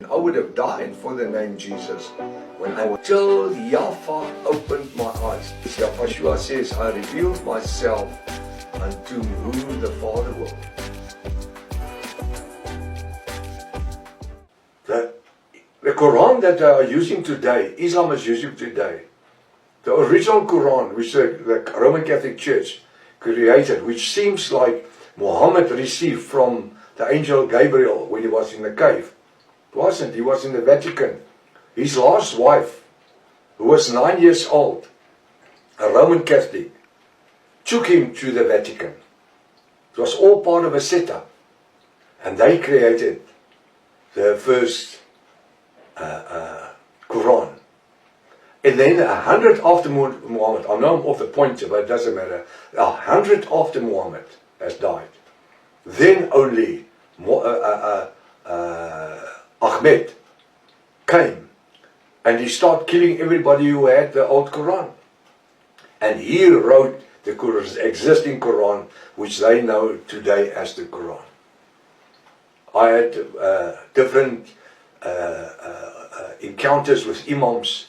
I would have died for the name Jesus when I was till Yahweh opened my eyes. Yahweh says, I revealed myself unto who the Father will. The Quran that they are using today, Islam is using today, the original Quran which the Roman Catholic Church created, which seems like Muhammad received from the angel Gabriel when he was in the cave. It wasn't. He was in the Vatican. His last wife, who was 9 years old, a Roman Catholic, took him to the Vatican. It was all part of a setup. And they created the first Quran. And then 100 after Muhammad, I know I'm off the point, but it doesn't matter. 100 after Muhammad has died. Then only Ahmed came and he started killing everybody who had the old Quran. And he wrote the existing Quran, which they know today as the Quran. I had different encounters with imams,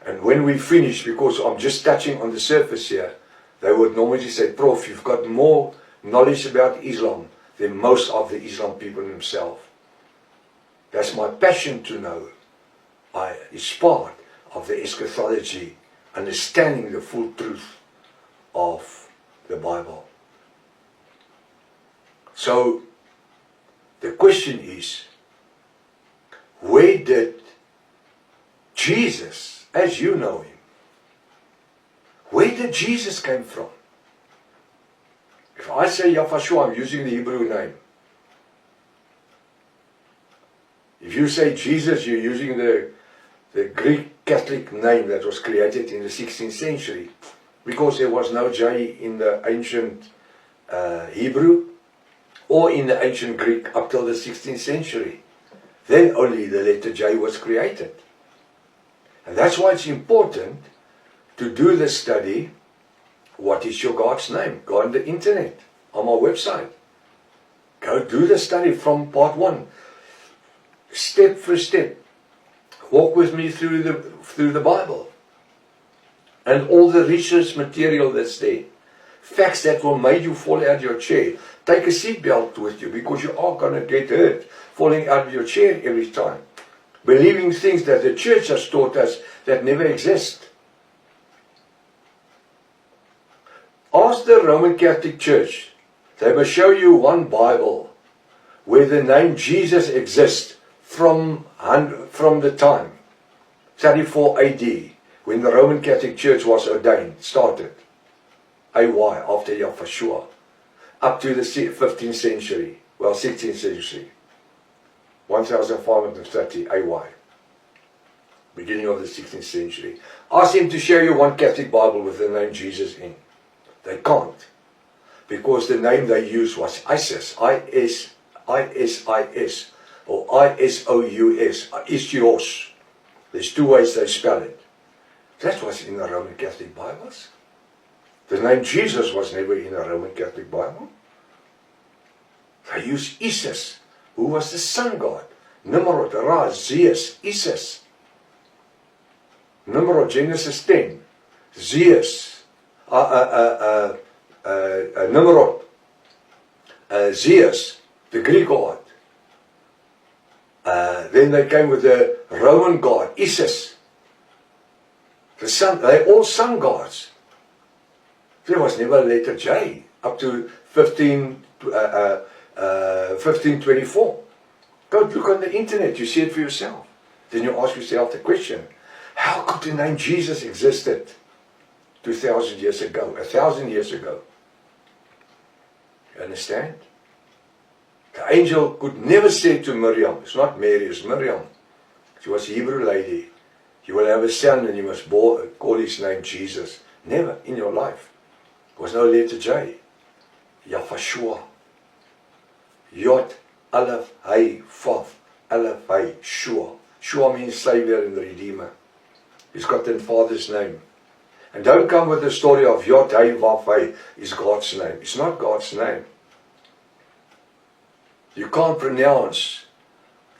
and when we finished, because I'm just touching on the surface here, they would normally say, Prof, you've got more knowledge about Islam than most of the Islam people themselves. That's my passion to know. It's part of the eschatology, understanding the full truth of the Bible. So, the question is, where did Jesus, as you know him, where did Jesus come from? If I say Yahweh, I'm using the Hebrew name. If you say Jesus, you're using the Greek Catholic name that was created in the 16th century, because there was no J in the ancient Hebrew or in the ancient Greek up till the 16th century. Then only the letter J was created. And that's why it's important to do the study, what is your God's name? Go on the internet, on my website. Go do the study from part 1. Step for step. Walk with me through the Bible. And all the research material that's there. Facts that will make you fall out of your chair. Take a seatbelt with you, because you are going to get hurt falling out of your chair every time. Believing things that the church has taught us that never exist. Ask the Roman Catholic Church. They will show you one Bible where the name Jesus exists from the time 34 AD, when the Roman Catholic Church was ordained, started. AY, after Yahweh, up to the 15th century, well, 16th century, 1530 AY, beginning of the 16th century. Ask them to show you one Catholic Bible with the name Jesus in. They can't, because the name they used was Isis, I-S-I-S, or I-S-O-U-S, Istios. There's 2 ways they spell it. That was in the Roman Catholic Bibles. The name Jesus was never in the Roman Catholic Bible. They used Isis, who was the sun god. Nimrod, Ra, Zeus, Isis. Nimrod, Genesis 10. Zeus, Nimrod, Zeus, the Greek god. Then they came with the Roman god, Isis. The sun, they all sun gods. There was never a letter J up to 1524. Go look on the internet, you see it for yourself. Then you ask yourself the question, how could the name Jesus existed 2,000 years ago, 1,000 years ago? You understand? The angel could never say to Miriam, it's not Mary, it's Miriam. She was a Hebrew lady. You will have a son and you must call his name Jesus. Never in your life. There was no letter J. Yahweh. Yod, Aleph, Hay, Vav, Aleph, Hay, Shua. Shua means Savior and Redeemer. He's got the Father's name. And don't come with the story of Yod, Hay, Vav, Hay is God's name. It's not God's name. You can't pronounce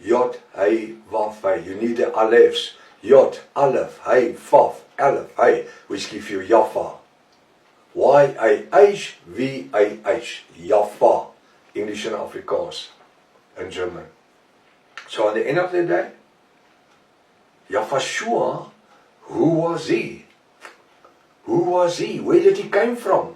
Yod, Hey, Vav, Hey. You need the Alephs. Yod, Aleph, Hey, Vav, Aleph, Hey, which give you Yafa. Y-A-H-V-A-H. Yafa. English and Afrikaans and German. So at the end of the day, Yahshua, who was he? Who was he? Where did he come from?